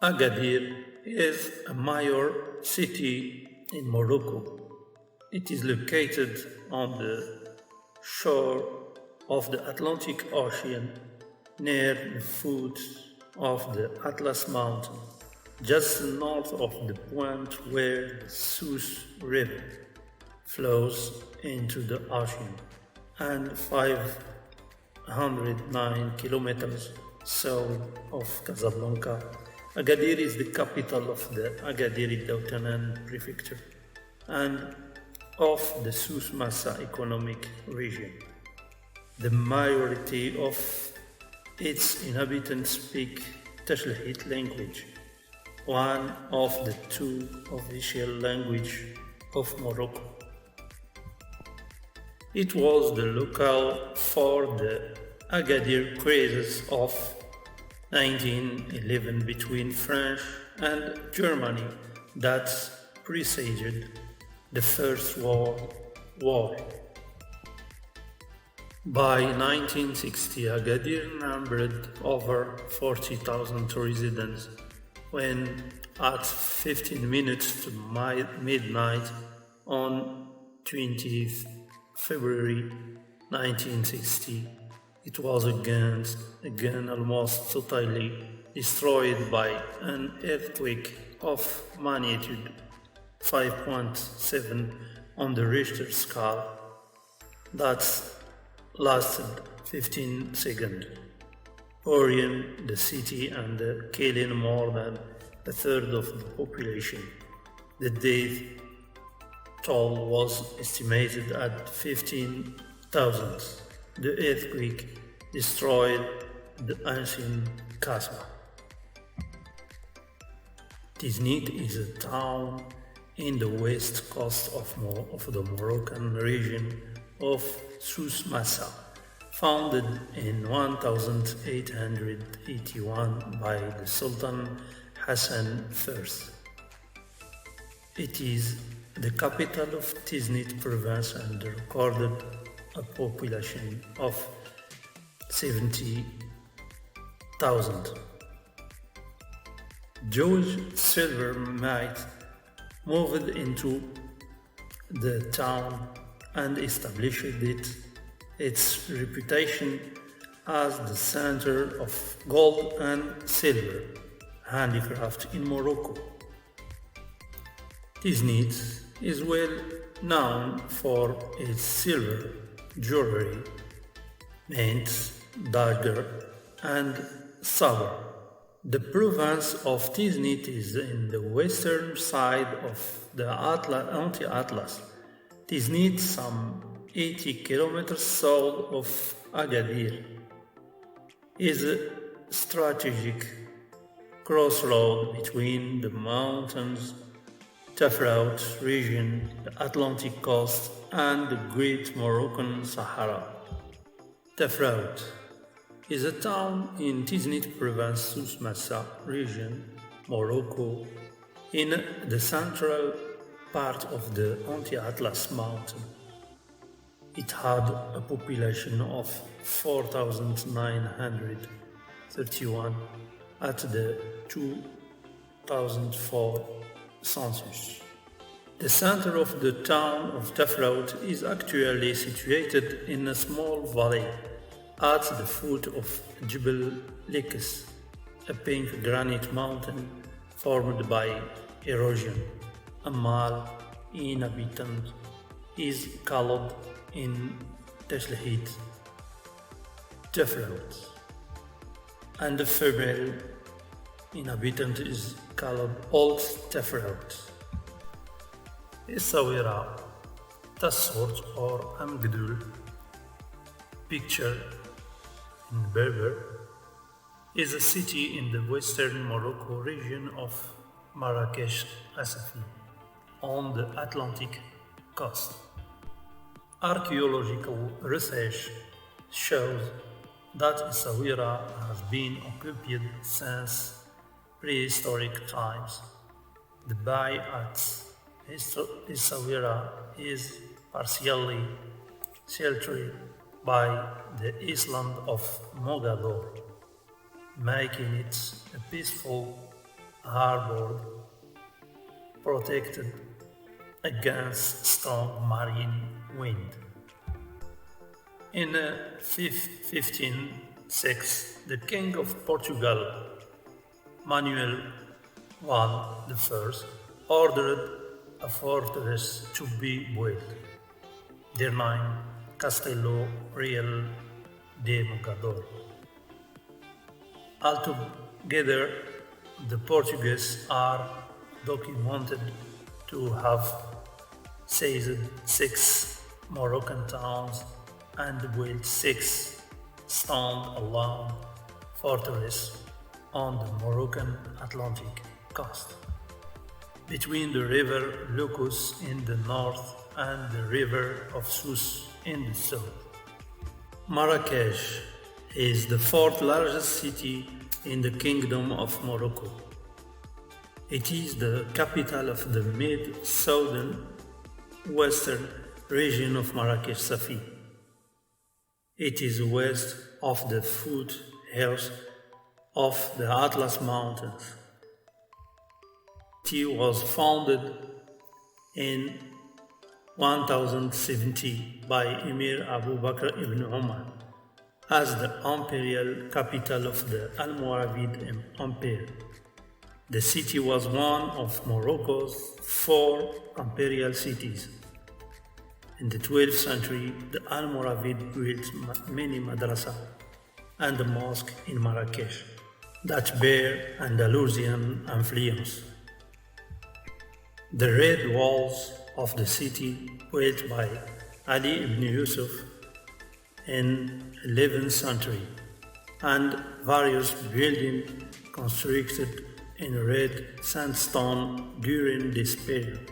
Agadir is a major city in Morocco. It is located on the shore of the Atlantic Ocean near the foot of the Atlas Mountain, just north of the point where the Sousse River flows into the ocean, and 509 kilometers south of Casablanca. Agadir is the capital of the Agadir Prefecture and of the Sousse Massa Economic Region. The majority of its inhabitants speak Tashlahit language, one of the two official languages of Morocco. It was the locale for the Agadir crisis of 1911 between France and Germany that preceded the First World War. By 1960, Agadir numbered over 40,000 residents when, at 15 minutes to midnight on 20th February 1960, it was again almost totally destroyed by an earthquake of magnitude 5.7 on the Richter scale that lasted 15 seconds, burying the city and killing more than a third of the population. The death toll was estimated at 15,000. The earthquake destroyed the ancient Casbah. Tiznit is a town in the west coast of the Moroccan region of Sousse Massa, founded in 1881 by the Sultan Hassan I. It is the capital of Tiznit province and recorded a population of 70,000. George Silvermite moved into the town and established its reputation as the center of gold and silver handicraft in Morocco. Tiznit is well known for its silver jewelry, mint, dagger, and sabre. The province of Tiznit is in the western side of the anti-Atlas. Tiznit, some 80 kilometers south of Agadir, is a strategic crossroad between the mountains, Tafraout region, the Atlantic coast, and the Great Moroccan Sahara. Tafraout is a town in Tiznit province, Sousse Massa region, Morocco, in the central part of the Anti-Atlas mountain. It had a population of 4,931 at the 2004 census. The center of the town of Tafraout is actually situated in a small valley at the foot of Jebel Likes, a pink granite mountain formed by erosion. A male inhabitant is called in Tashlahit Tafraout, and the female inhabitant is called Old Tafraout. Essaouira, Tassort or Amgdul, picture in Berber, is a city in the western Morocco region of Marrakech, Safi, on the Atlantic coast. Archaeological research shows that Essaouira has been occupied since prehistoric times. The bay at Essaouira is partially sheltered by the island of Mogador, making it a peaceful harbored, protected against strong marine wind. In 1506, the King of Portugal, Manuel I, ordered a fortress to be built, their name Castelo Real de Mogador. Altogether, the Portuguese are documented to have seized 6 Moroccan towns and built 6 stand-alone fortresses on the Moroccan Atlantic coast, between the river Lucus in the north and the river of Sousse in the south. Marrakech is the 4th largest city in the Kingdom of Morocco. It is the capital of the mid-southern western region of Marrakech Safi. It is west of the foothills of the Atlas Mountains. It was founded in 1070 by Emir Abu Bakr ibn Umar as the imperial capital of the Almoravid Empire. The city was one of Morocco's 4 imperial cities. In the 12th century, the Almoravid built many madrasas and a mosque in Marrakech that bear Andalusian influence. The red walls of the city, built by Ali ibn Yusuf in 11th century, and various buildings constructed in red sandstone during this period,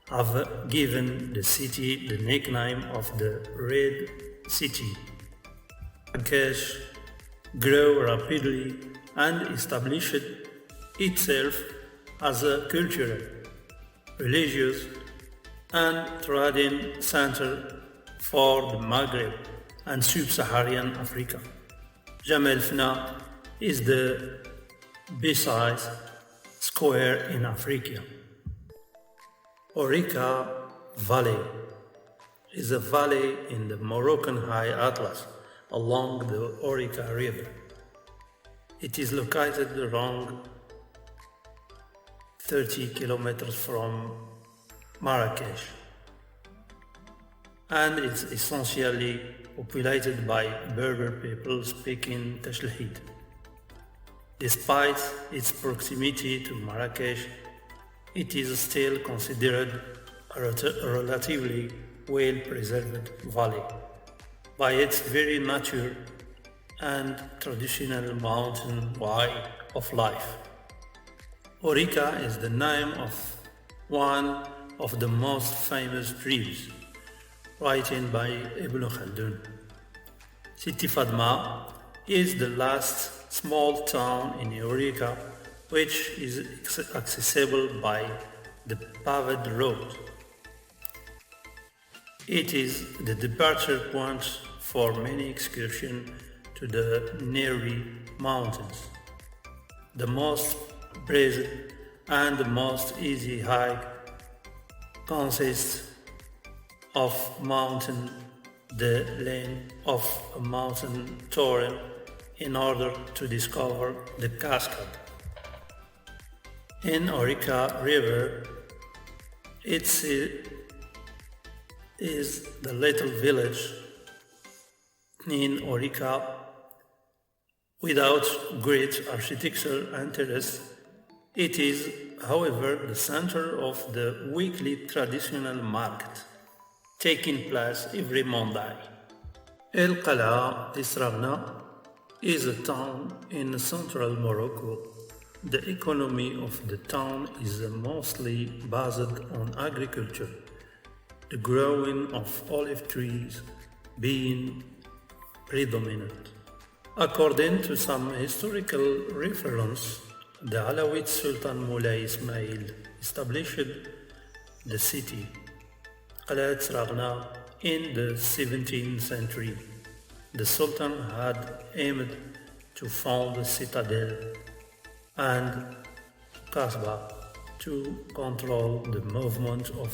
have given the city the nickname of the Red City. Marrakech grew rapidly and established itself as a cultural, religious, and trading center for the Maghreb and Sub-Saharan Africa. Jemaa el-Fna is the besides square in Africa. Orica Valley is a valley in the Moroccan High Atlas along the Orica River. It is located around 30 kilometers from Marrakech, and it's essentially populated by Berber people speaking Tashlahid. Despite its proximity to Marrakech, it is still considered a relatively well-preserved valley by its very nature and traditional mountain way of life. Orica is the name of one of the most famous tribes, written by Ibn Khaldun. Sidi Fadma is the last small town in Orica which is accessible by the paved road. It is the departure point for many excursions to the Neri Mountains. The most brisk and the most easy hike consists of mountain the length of a mountain torrent in order to discover the cascade. In Orica River, it is the little village in Orica without great architectural interest. It is, however, the center of the weekly traditional market, taking place every Monday. Kalaa Saraghna is a town in central Morocco. The economy of the town is mostly based on agriculture, the growing of olive trees being predominant. According to some historical reference, the Alawite Sultan Moulay Ismail established the city, Kalaa Saraghna, in the 17th century. The Sultan had aimed to found a citadel and Kasbah to control the movement of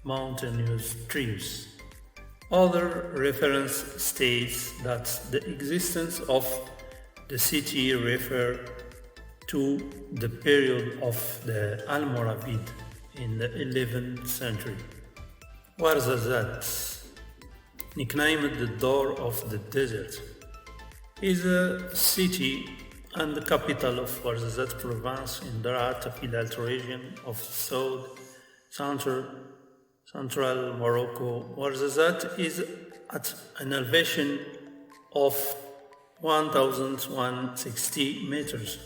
mountainous streams. Other reference states that the existence of the city refer to the period of the Almoravid in the 11th century. Ouarzazate, nicknamed the Door of the Desert, is a city and the capital of Ouarzazate province in the Tafraout region of central Morocco. Ouarzazate is at an elevation of 1,160 meters,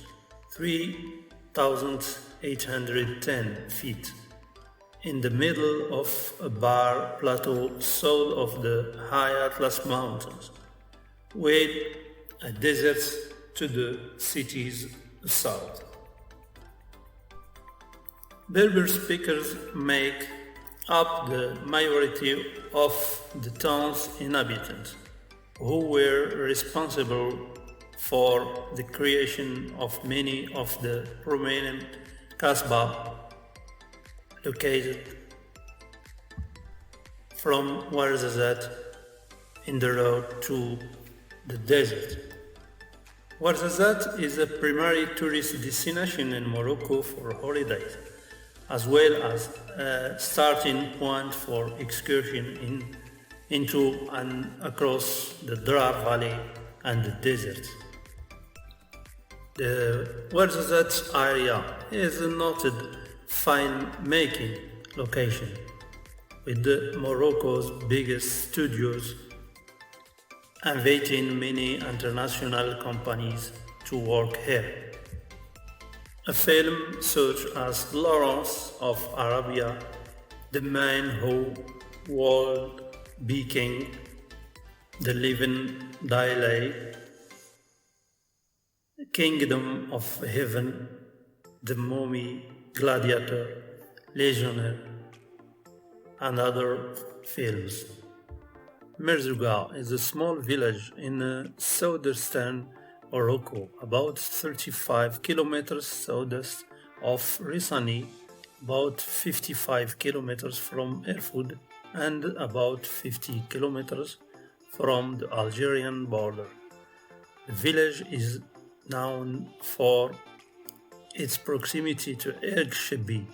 3,810 feet, in the middle of a bar plateau south of the High Atlas Mountains, with a desert to the city's south. Berber speakers make up the majority of the town's inhabitants, who were responsible for the creation of many of the prominent Kasbah located from Ouarzazate in the road to the desert. Ouarzazate is a primary tourist destination in Morocco for holidays, as well as a starting point for excursion into and across the Dra Valley and the desert. The Ouarzazate area is a noted film-making location, with Morocco's biggest studios inviting many international companies to work here. A film such as Lawrence of Arabia, The Man Who Would Be King, The Living Daylight, Kingdom of Heaven, The Mummy, Gladiator, Legionnaire, and other films. Merzouga is a small village in southeastern Morocco, about 35 kilometers southeast of Rissani, about 55 kilometers from Erfoud, and about 50 kilometers from the Algerian border. The village is known for its proximity to Erg Shebi,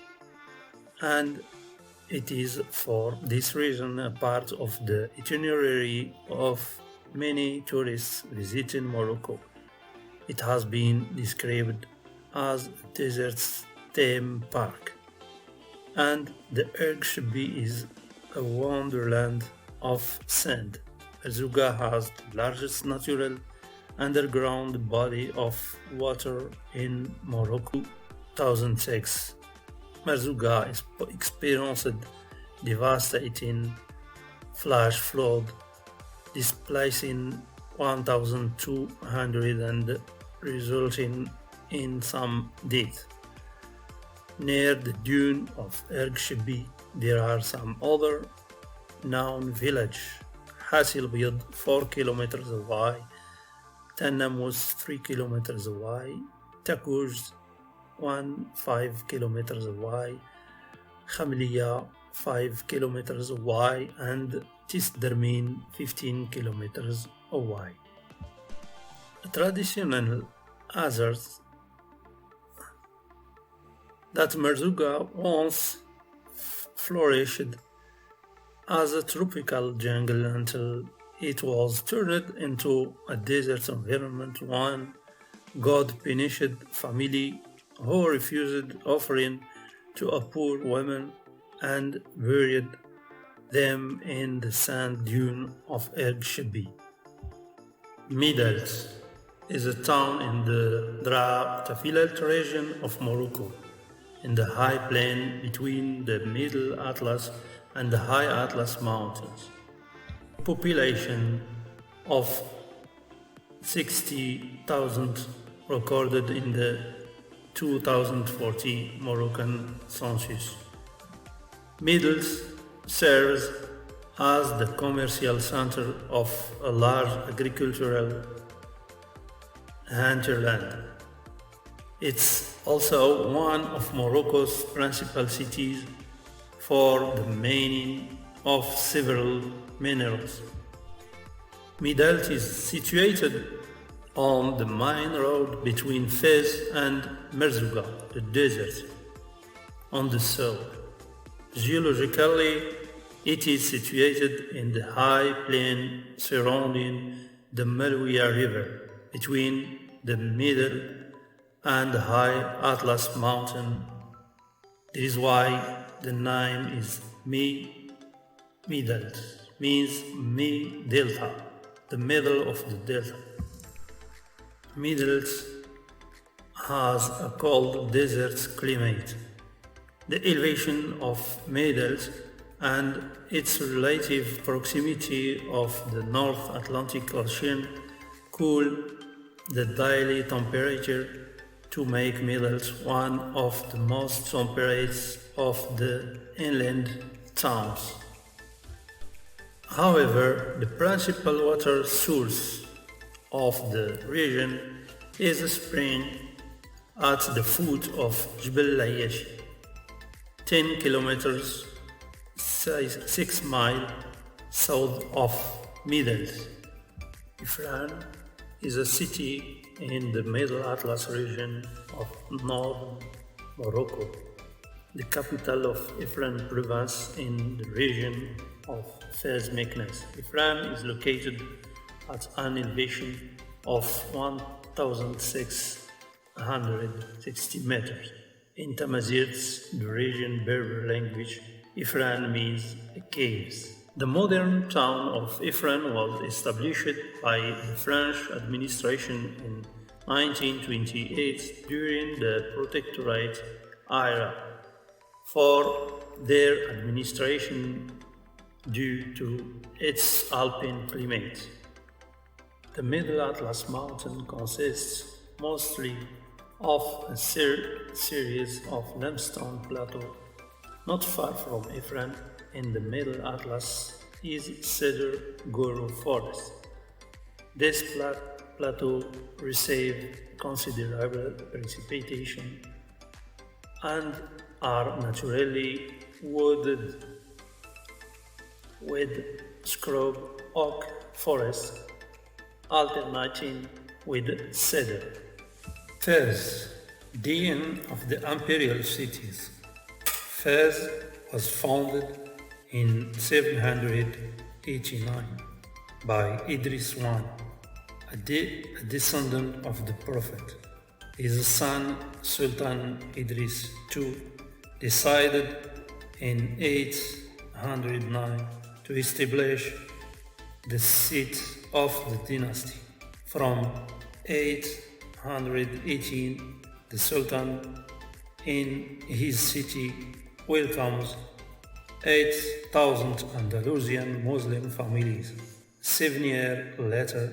and it is for this reason a part of the itinerary of many tourists visiting Morocco. It has been described as a desert theme park, and the Erg Shebi is a wonderland of sand. Merzouga has the largest natural underground body of water in Morocco. 2006, Merzouga experienced devastating flash flood, displacing 1,200 and resulting in some deaths. Near the dune of Erg Shebi, there are some other known villages: Hassil Biad 4 kilometers away, Tannamous 3 kilometers away, Takouj 5 kilometers away, Khamliya 5 kilometers away, and Tisdermin 15 kilometers away. A traditional hazard that Merzouga once flourished as a tropical jungle until it was turned into a desert environment when God punished family who refused offering to a poor woman and buried them in the sand dune of Erg Shebi. Midelt is a town in the Tafraout region of Morocco, in the high plain between the Middle Atlas and the High Atlas Mountains. Population of 60,000 recorded in the 2040 Moroccan census. Midelt serves as the commercial center of a large agricultural hinterland. Its Also one of Morocco's principal cities for the mining of several minerals. Midelt is situated on the main road between Fez and Merzouga, the desert, on the south. Geologically, it is situated in the high plain surrounding the Melouia River, between the Middle and the high Atlas Mountain. This is why the name is Midelt, means Delta, the middle of the delta. Midelt has a cold desert climate. The elevation of Midelt and its relative proximity of the North Atlantic Ocean cool the daily temperature to make Midelt one of the most temperate of the inland towns. However, the principal water source of the region is a spring at the foot of Jebel Layashi, 10 kilometers, 6 miles south of Midelt. Ifran is a city in the Middle Atlas region of northern Morocco, the capital of Ifran province in the region of Fez Meknes. Ifran is located at an elevation of 1,660 meters. In Tamazight, the region Berber language, Ifran means caves. The modern town of Ifran was established by the French administration in 1928 during the Protectorate era for their administration due to its alpine climate. The Middle Atlas Mountain consists mostly of a series of limestone plateaux. Not far from Ifran, in the Middle Atlas, is Cedar Guru Forest. This plateau receive considerable precipitation and are naturally wooded with scrub oak forests alternating with cedar. Fez, dean of the imperial cities. Fez was founded in 789 by Idris I, a descendant of the Prophet. His son Sultan Idris II decided in 809 to establish the seat of the dynasty. From 818, the Sultan in his city welcomes 8,000 Andalusian Muslim families. 7 years later,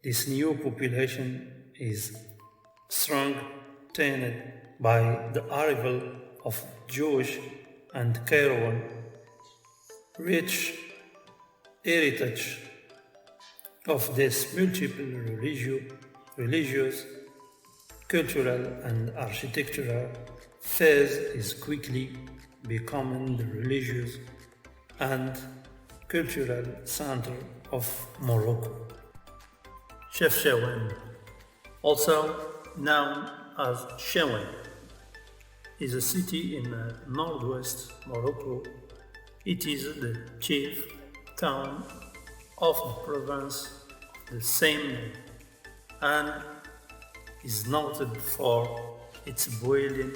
this new population is strengthened by the arrival of Jewish and caravan, rich heritage of this multiple religious, cultural and architectural. Fez is quickly becoming the religious and cultural center of Morocco. Chefchaouen, also known as Chaouen, is a city in northwest Morocco. It is the chief town of the province of the same name and is noted for its boiling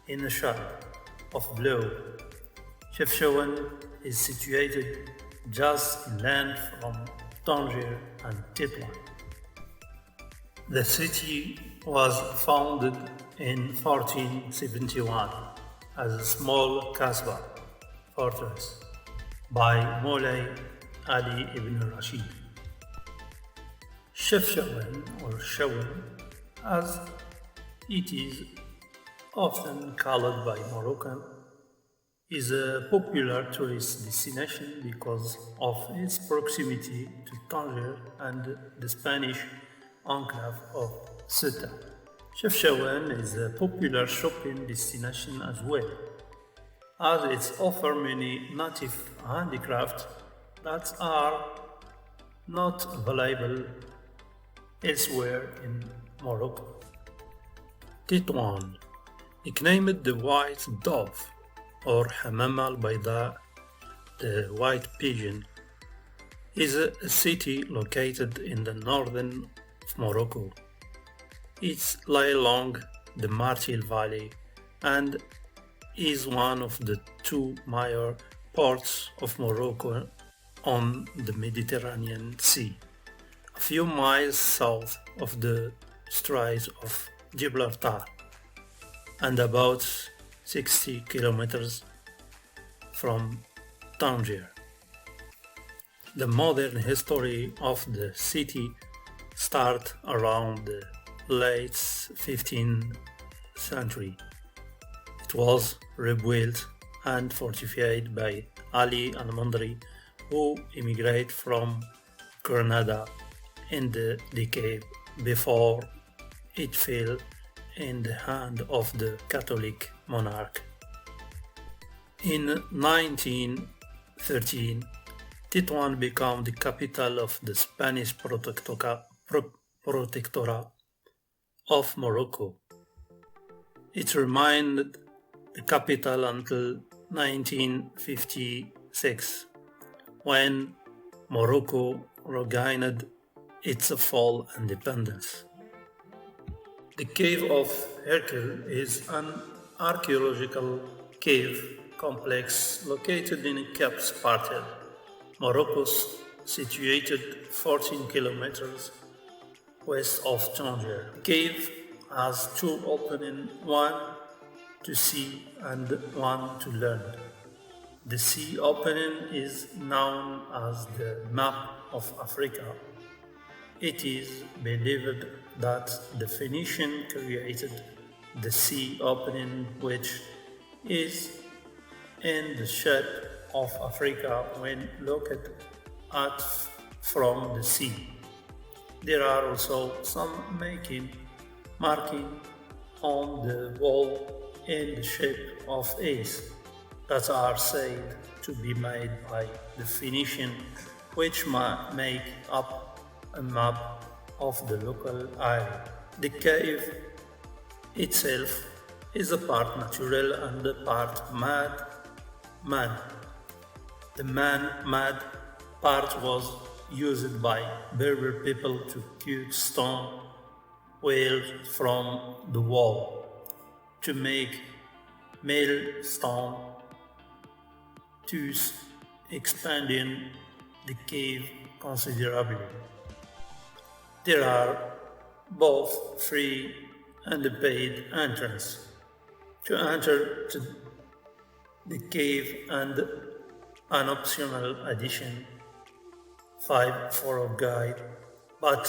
in a shower of blood. Chefchaouen is situated just inland from Tanger and Tétouan. The city was founded in 1471 as a small Kasbah fortress by Moulay Ali ibn Rashid. Chefchaouen or Chaouen, as it is often called by Moroccan, is a popular tourist destination because of its proximity to Tanger and the Spanish enclave of Ceuta. Chefchaouen is a popular shopping destination as well, as it offers many native handicrafts that are not available elsewhere in Morocco. Tétouan, nicknamed the White Dove or Hamama al-Bayda, the White Pigeon, is a city located in the northern of Morocco. It lies along the Martil Valley and is one of the two major ports of Morocco on the Mediterranean Sea, a few miles south of the Strait of Gibraltar and about 60 kilometers from Tanger. The modern history of the city starts around the late 15th century. It was rebuilt and fortified by Ali al-Mandri, who immigrated from Granada in the decade before it fell in the hand of the Catholic monarch. In 1913, Tétouan became the capital of the Spanish protectorate of Morocco. It remained the capital until 1956, when Morocco regained its full independence. The Cave of Hercule is an archaeological cave complex located in Cap Spartel, Morocco, situated 14 kilometers west of Tanger. The cave has two openings, one to see and one to land. The sea opening is known as the Map of Africa. It is believed that the Phoenicians created the sea opening, which is in the shape of Africa when looked at from the sea. There are also some marking on the wall in the shape of A's that are said to be made by the Phoenician, which make up a map of the local area. The cave itself is a part natural and a part man. The man-made part was used by Berber people to cut stone wheels from the wall to make millstone, thus expanding the cave considerably. There are both free and paid entrance to enter to the cave and an optional addition 5 for a guide, but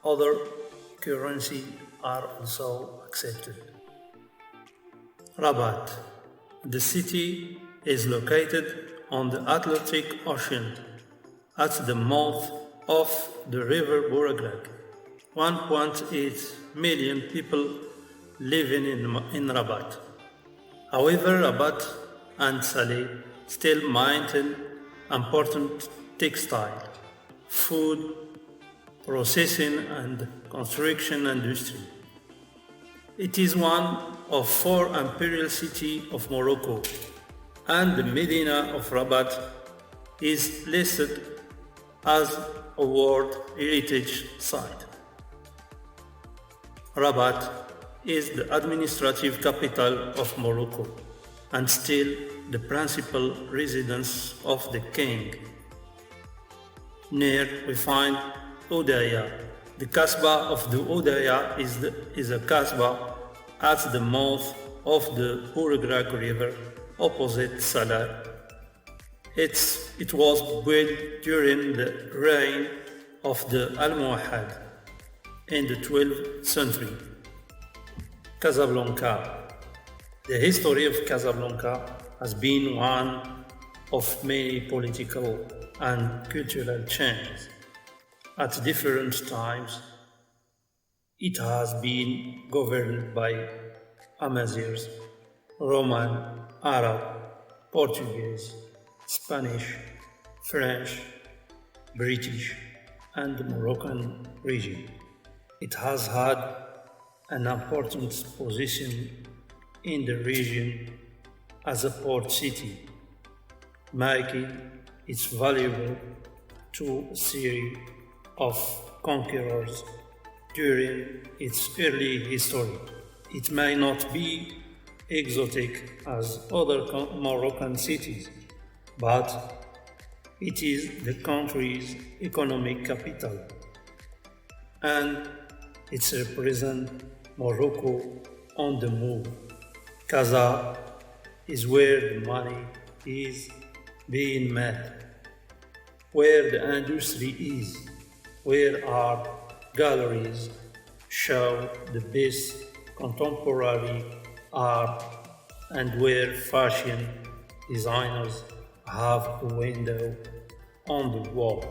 other currency are also accepted. Rabat. The city is located on the Atlantic Ocean at the mouth of the river Bouraglag. 1.8 million people living in Rabat. However, Rabat and Saleh still maintain important textile, food, processing and construction industry. It is one of 4 imperial cities of Morocco, and the Medina of Rabat is listed as a World Heritage Site. Rabat is the administrative capital of Morocco and still the principal residence of the king. Near we find Oudaya. The Kasbah of the Oudaya is a Kasbah at the mouth of the Bouraglag River opposite Salah. It was built during the reign of the Almohad in the 12th century. Casablanca. The history of Casablanca has been one of many political and cultural changes. At different times, It has been governed by Amazirs, Roman, Arab, Portuguese, Spanish, French, British, and Moroccan region. It has had an important position in the region as a port city, making it valuable to a series of conquerors during its early history. It may not be exotic as other Moroccan cities, but it is the country's economic capital, and it represents Morocco on the move. Casa is where the money is being made, where the industry is, where art galleries show the best contemporary art, and where fashion designers have a window on the wall.